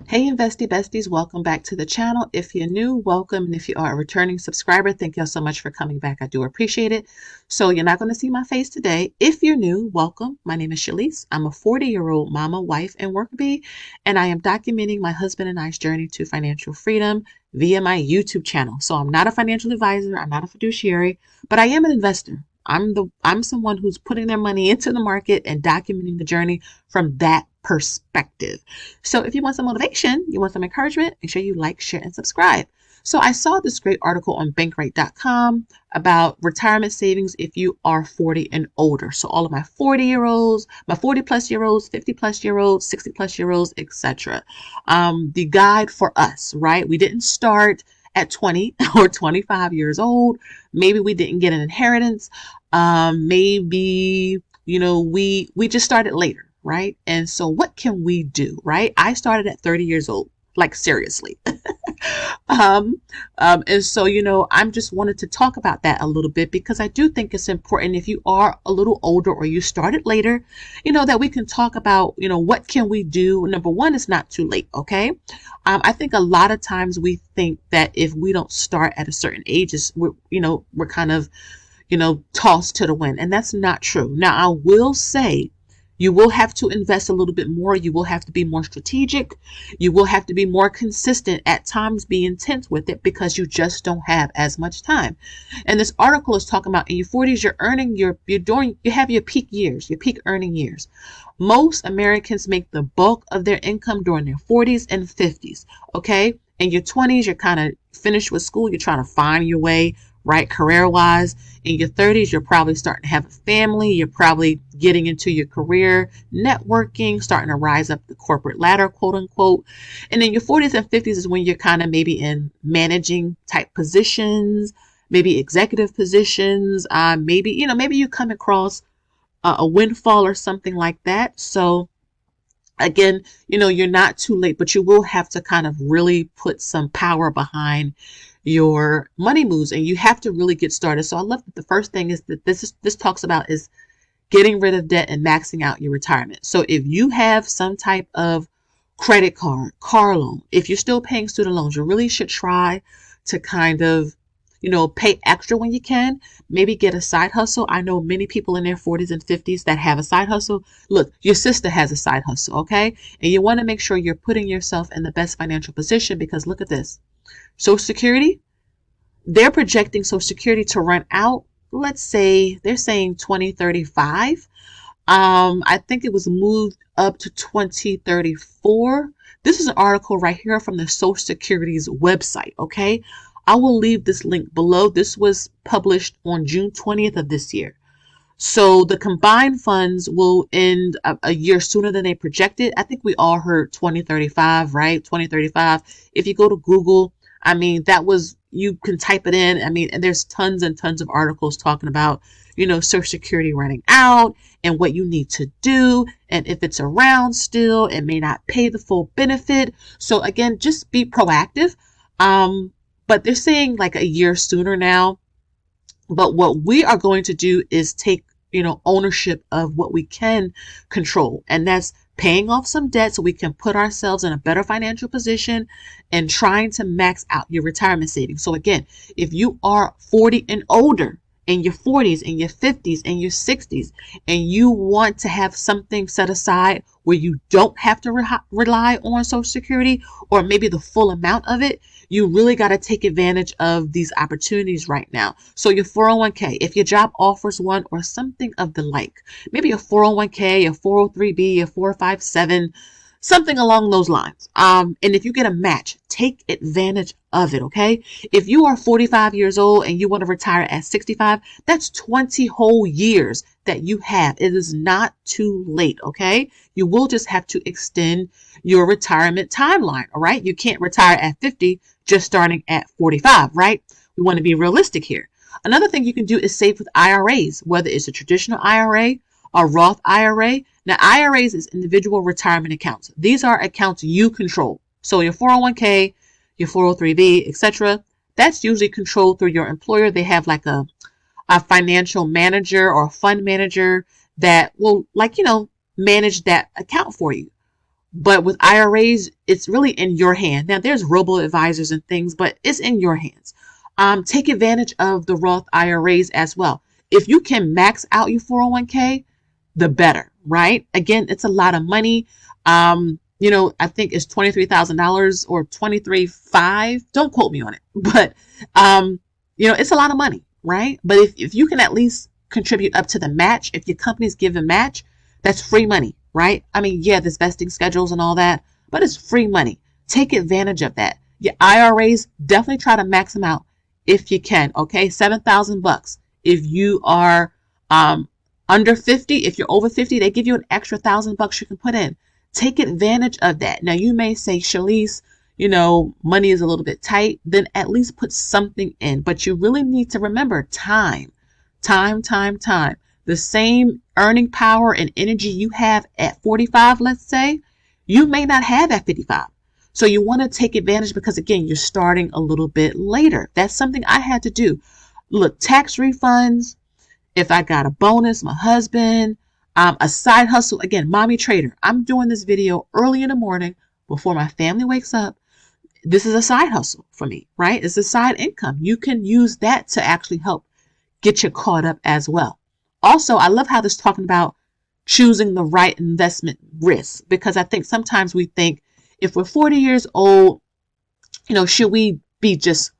Hey, Investy Besties, welcome back to the channel. If you're new, welcome. And if you are a returning subscriber, thank you so much for coming back. I do appreciate it. So you're not going to see my face today. If you're new, welcome. My name is Shalise. I'm a 40-year-old mama, wife, and worker bee, and I am documenting my husband and I's journey to financial freedom via my YouTube channel. So I'm not a financial advisor. I'm not a fiduciary, but I am an investor. I'm someone who's putting their money into the market and documenting the journey from that perspective. So if you want some motivation, you want some encouragement, make sure you like, share, and subscribe. So I saw this great article on bankrate.com about retirement savings if you are 40 and older. So all of my 40-year-olds, my 40 plus year olds, 50 plus year olds, 60 plus year olds, etc. The guide for us, right? We didn't start at 20 or 25 years old. Maybe we didn't get an inheritance. Maybe, we just started later, right? And so what can we do, right? I started at 30 years old, like seriously. And so, I'm just wanted to talk about that a little bit because I do think it's important if you are a little older or you started later, that we can talk about, what can we do? Number one, it's not too late. Okay. I think a lot of times we think that if we don't start at a certain age, we're kind of, tossed to the wind. And that's not true. Now, I will say you will have to invest a little bit more. You will have to be more strategic. You will have to be more consistent, at times be intense with it because you just don't have as much time. And this article is talking about in your 40s, you have your peak years, your peak earning years. Most Americans make the bulk of their income during their 40s and 50s. Okay. In your 20s, you're kind of finished with school. You're trying to find your way, right, career wise. In your 30s, you're probably starting to have a family. You're probably getting into your career, networking, starting to rise up the corporate ladder, quote unquote. And in your 40s and 50s is when you're kind of maybe in managing type positions, maybe executive positions. Maybe you come across a windfall or something like that. So again, you're not too late, but you will have to kind of really put some power behind your money moves and you have to really get started. So I love that the first thing is that this talks about is getting rid of debt and maxing out your retirement. So if you have some type of credit card, car loan, if you're still paying student loans, you really should try to kind of pay extra when you can. Maybe get a side hustle. I know many people in their 40s and 50s that have a side hustle. Look, your sister has a side hustle, okay? And you want to make sure you're putting yourself in the best financial position because look at this. Social Security, they're projecting Social Security to run out, let's say, they're saying 2035. I think it was moved up to 2034. This is an article right here from the Social Security's website, okay? I will leave this link below. This was published on June 20th of this year. So the combined funds will end a year sooner than they projected. I think we all heard 2035, right? 2035. If you go to Google, you can type it in. And there's tons and tons of articles talking about, Social Security running out and what you need to do. And if it's around still, it may not pay the full benefit. So again, just be proactive. But they're saying like a year sooner now. But what we are going to do is take, ownership of what we can control. And that's paying off some debt so we can put ourselves in a better financial position and trying to max out your retirement savings. So again, if you are 40 and older, in your 40s, in your 50s, in your 60s, and you want to have something set aside where you don't have to rely on Social Security or maybe the full amount of it, you really got to take advantage of these opportunities right now. So your 401k, if your job offers one or something of the like, maybe a 401k, a 403b, a 457, something along those lines. And if you get a match, take advantage of it, okay? If you are 45 years old and you want to retire at 65, that's 20 whole years that you have. It is not too late, okay? You will just have to extend your retirement timeline, all right? You can't retire at 50 just starting at 45, right? We want to be realistic here. Another thing you can do is save with IRAs, whether it's a traditional IRA, a Roth IRA. Now, IRAs is individual retirement accounts. These are accounts you control. So your 401k, your 403b, etc. That's usually controlled through your employer. They have like a financial manager or a fund manager that will manage that account for you. But with IRAs, it's really in your hand. Now, there's robo advisors and things, but it's in your hands. Take advantage of the Roth IRAs as well. If you can max out your 401k, the better, right? Again, it's a lot of money. I think it's $23,000 or 23,500. Don't quote me on it, but it's a lot of money, right? But if you can at least contribute up to the match, if your company's giving match, that's free money, right? I mean, yeah, there's vesting schedules and all that, but it's free money. Take advantage of that. Your IRAs, definitely try to max them out if you can. Okay, $7,000. If you are under 50, if you're over 50, they give you an extra $1,000 you can put in. Take advantage of that. Now you may say, Shalise, money is a little bit tight. Then at least put something in. But you really need to remember time. The same earning power and energy you have at 45, let's say, you may not have at 55. So you want to take advantage because, again, you're starting a little bit later. That's something I had to do. Look, tax refunds, if I got a bonus, my husband, a side hustle. Again, mommy trader. I'm doing this video early in the morning before my family wakes up. This is a side hustle for me, right? It's a side income. You can use that to actually help get you caught up as well. Also, I love how this is talking about choosing the right investment risk, because I think sometimes we think if we're 40 years old, should we be just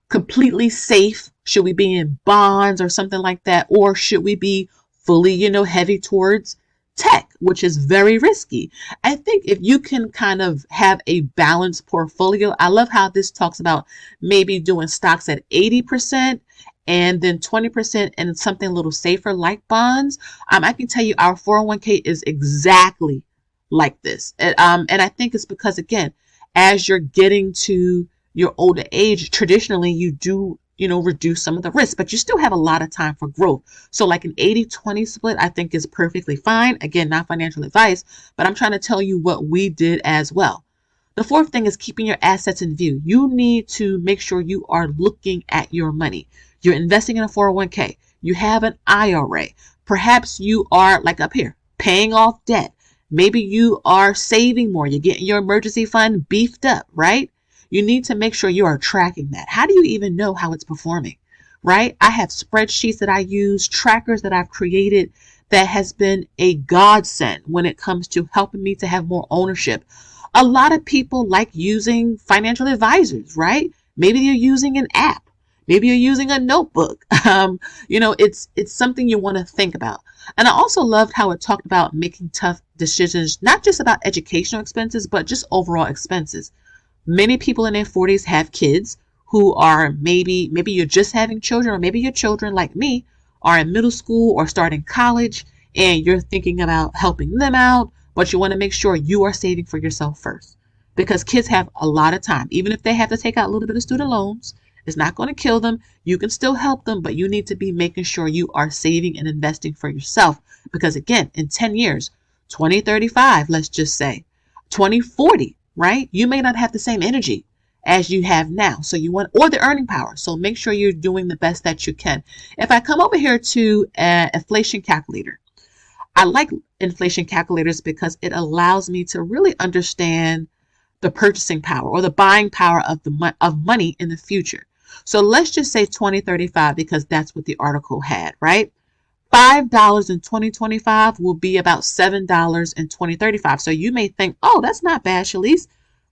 completely safe? Should we be in bonds or something like that? Or should we be fully, heavy towards tech, which is very risky? I think if you can kind of have a balanced portfolio, I love how this talks about maybe doing stocks at 80%. And then 20% and something a little safer like bonds. I can tell you our 401k is exactly like this. And I think it's because, again, as you're getting to your older age, traditionally you do, reduce some of the risk, but you still have a lot of time for growth. So like an 80-20 split, I think is perfectly fine. Again, not financial advice, but I'm trying to tell you what we did as well. The fourth thing is keeping your assets in view. You need to make sure you are looking at your money. You're investing in a 401k. You have an IRA. Perhaps you are, like up here, paying off debt. Maybe you are saving more. You're getting your emergency fund beefed up, right? You need to make sure you are tracking that. How do you even know how it's performing, right? I have spreadsheets that I use, trackers that I've created that has been a godsend when it comes to helping me to have more ownership. A lot of people like using financial advisors, right? Maybe you're using an app. Maybe you're using a notebook. It's something you want to think about. And I also loved how it talked about making tough decisions, not just about educational expenses, but just overall expenses. Many people in their 40s have kids who are maybe you're just having children, or maybe your children, like me, are in middle school or starting college, and you're thinking about helping them out, but you want to make sure you are saving for yourself first. Because kids have a lot of time. Even if they have to take out a little bit of student loans, it's not going to kill them. You can still help them, but you need to be making sure you are saving and investing for yourself. Because again, in 10 years, 2035, let's just say, 2040, right? You may not have the same energy as you have now. So you want, or the earning power. So make sure you're doing the best that you can. If I come over here to an inflation calculator, I like inflation calculators because it allows me to really understand the purchasing power or the buying power of money in the future. So let's just say 2035, because that's what the article had, right? $5 in 2025 will be about $7 in 2035. So you may think, oh, that's not bad, Shalise.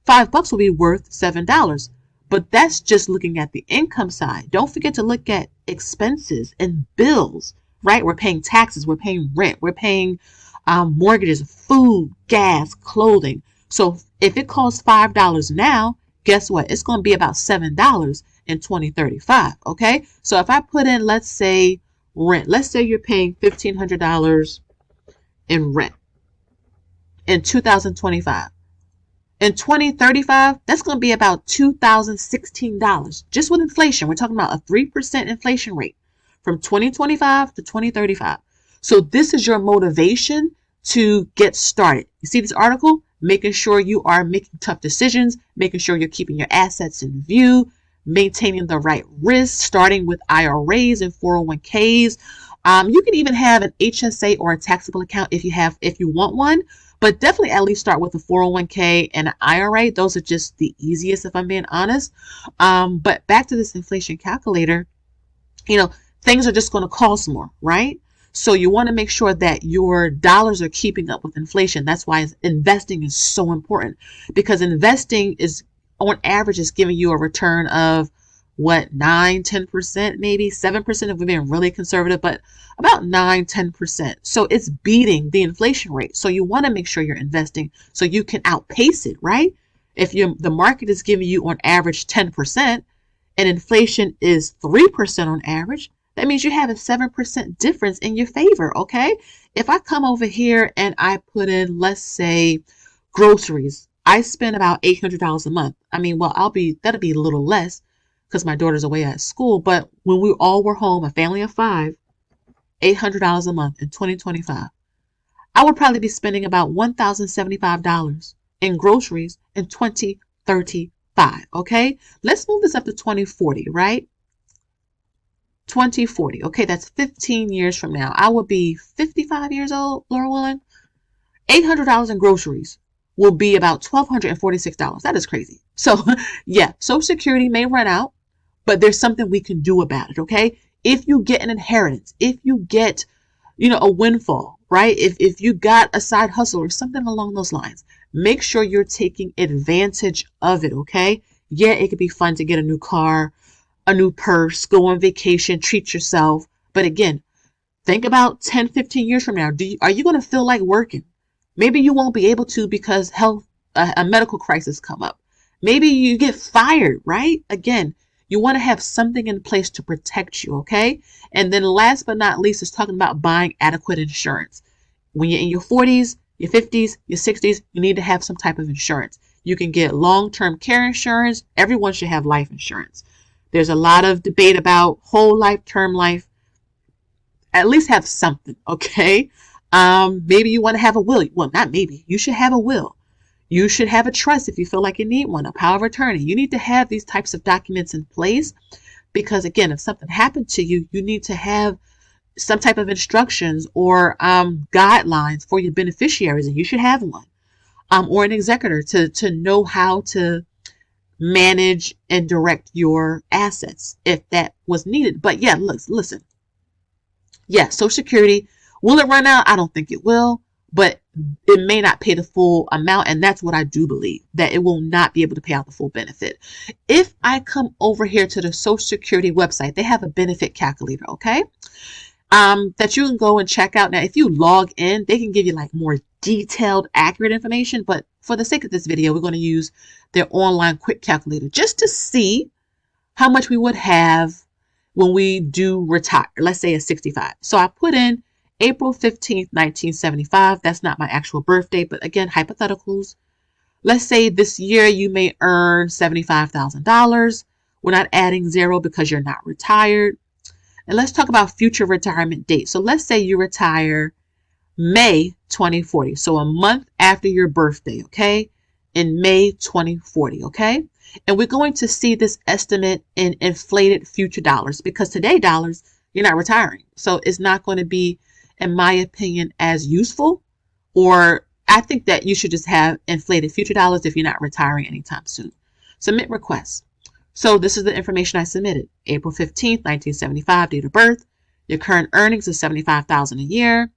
$5 will be worth $7. But that's just looking at the income side. Don't forget to look at expenses and bills, right? We're paying taxes, we're paying rent, we're paying mortgages, food, gas, clothing. So if it costs $5 now, guess what? It's going to be about $7 in 2035. Okay. So if I put in, let's say rent, let's say you're paying $1,500 in rent in 2025. In 2035, that's going to be about $2,016 just with inflation. We're talking about a 3% inflation rate from 2025 to 2035. So this is your motivation to get started. You see this article? Making sure you are making tough decisions, making sure you're keeping your assets in view, maintaining the right risk, starting with IRAs and 401ks. You can even have an HSA or a taxable account if you want one. But definitely at least start with a 401k and an IRA. Those are just the easiest, if I'm being honest. But back to this inflation calculator, you know, things are just going to cost more, right? So you want to make sure that your dollars are keeping up with inflation. That's why investing is so important, because investing is on average is giving you a return of what, 9-10%, maybe 7% if we're being really conservative, but about 9-10%. So it's beating the inflation rate. So you want to make sure you're investing so you can outpace it, right? If the market is giving you on average 10%, and inflation is 3% on average, that means you have a 7% difference in your favor, okay? If I come over here and I put in, let's say, groceries, I spend about $800 a month. I mean, well, that'll be a little less because my daughter's away at school, but when we all were home, a family of 5, $800 a month in 2025, I would probably be spending about $1,075 in groceries in 2035, okay? Let's move this up to 2040, right? 2040, okay, that's 15 years from now. I will be 55 years old, Laura Willing. $800 in groceries will be about $1,246. That is crazy. So, yeah, Social Security may run out, but there's something we can do about it, okay? If you get an inheritance, if you get, a windfall, right? If you got a side hustle or something along those lines, make sure you're taking advantage of it, okay? Yeah, it could be fun to get a new car, a new purse, go on vacation, treat yourself. But again, think about 10, 15 years from now. Are you going to feel like working? Maybe you won't be able to because a medical crisis come up. Maybe you get fired, right? Again, you want to have something in place to protect you, okay? And then last but not least is talking about buying adequate insurance. When you're in your 40s, your 50s, your 60s, you need to have some type of insurance. You can get long-term care insurance. Everyone should have life insurance. There's a lot of debate about whole life, term life. At least have something, okay? Maybe you want to have a will. Well, not maybe. You should have a will. You should have a trust if you feel like you need one, a power of attorney. You need to have these types of documents in place because, again, if something happened to you, you need to have some type of instructions or guidelines for your beneficiaries, and you should have one, or an executor to know how to manage and direct your assets if that was needed. But yeah, listen. Yeah, Social Security, will it run out? I don't think it will, but it may not pay the full amount, and that's what I do believe, that it will not be able to pay out the full benefit. If I come over here to the Social Security website, they have a benefit calculator, okay? That you can go and check out. Now, if you log in, they can give you like more detailed, accurate information, but for the sake of this video, we're going to use their online quick calculator just to see how much we would have when we do retire, let's say at 65. So I put in April 15th, 1975. That's not my actual birthday, but again, hypotheticals. Let's say this year you may earn $75,000. We're not adding zero because you're not retired. And let's talk about future retirement dates. So let's say you retire May 2040. So a month after your birthday, okay? In May 2040, okay? And we're going to see this estimate in inflated future dollars because today dollars, you're not retiring. So it's not going to be, in my opinion, as useful, or I think that you should just have inflated future dollars if you're not retiring anytime soon. Submit requests. So this is the information I submitted. April 15th, 1975, date of birth. Your current earnings is $75,000 a year.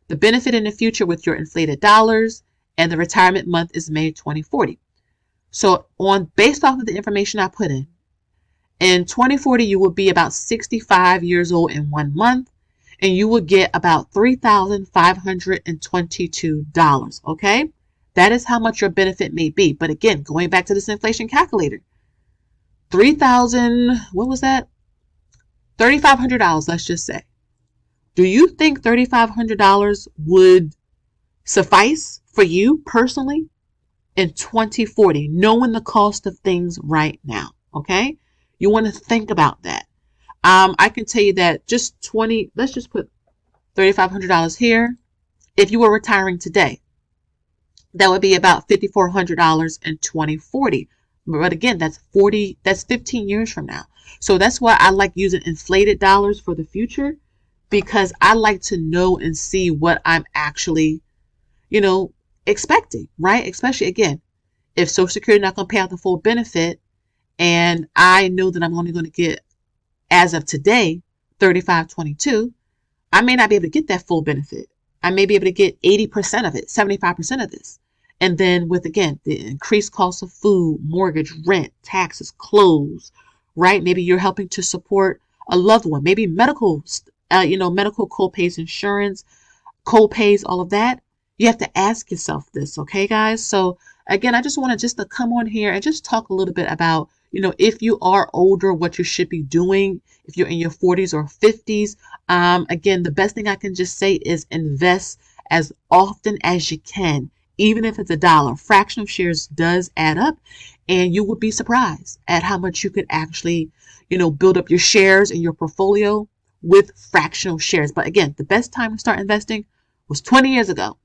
The benefit in the future with your inflated dollars, and the retirement month is May 2040. So based off of the information I put in 2040, you will be about 65 years old in 1 month, and you will get about $3,522, okay? That is how much your benefit may be. But again, going back to this inflation calculator, what was that? $3,500, let's just say. Do you think $3,500 would suffice for you personally in 2040, knowing the cost of things right now? Okay, you want to think about that. I can tell you that let's just put $3,500 here. If you were retiring today, that would be about $5,400 in 2040. But again, that's 15 years from now. So that's why I like using inflated dollars for the future, because I like to know and see what I'm actually, expecting, right? Especially again, if Social Security not going to pay out the full benefit, and I know that I'm only going to get, as of today, 3522, I may not be able to get that full benefit. I may be able to get 80% of it, 75% of this. And then with, again, the increased cost of food, mortgage, rent, taxes, clothes, right? Maybe you're helping to support a loved one, maybe medical, medical co-pays, insurance, co-pays, all of that. You have to ask yourself this, okay, guys? So again, I just wanted just to come on here and just talk a little bit about, if you are older, what you should be doing. If you're in your 40s or 50s, again, the best thing I can just say is invest as often as you can, even if it's $1. Fractional shares does add up, and you would be surprised at how much you could actually, build up your shares in your portfolio with fractional shares. But again, the best time to start investing was 20 years ago.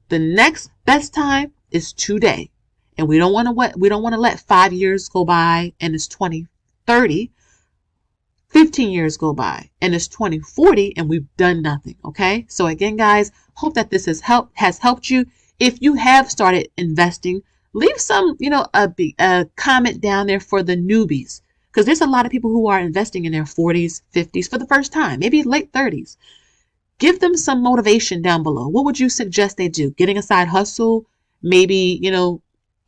The next best time is today. And we don't want to let 5 years go by and it's 2030, 15 years go by and it's 2040 and we've done nothing. Okay. So again, guys, hope that this has helped you. If you have started investing, leave some, a comment down there for the newbies. Because there's a lot of people who are investing in their 40s, 50s for the first time, maybe late 30s. Give them some motivation down below. What would you suggest they do? Getting a side hustle, maybe,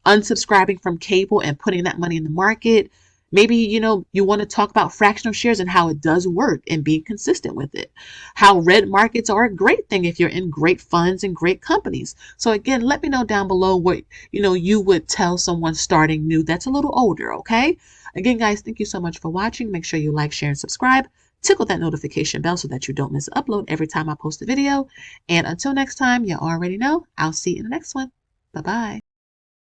unsubscribing from cable and putting that money in the market. Maybe, you want to talk about fractional shares and how it does work and being consistent with it. How red markets are a great thing if you're in great funds and great companies. So again, let me know down below what, you would tell someone starting new that's a little older, okay? Again, guys, thank you so much for watching. Make sure you like, share, and subscribe. Tickle that notification bell so that you don't miss an upload every time I post a video. And until next time, you already know, I'll see you in the next one. Bye-bye.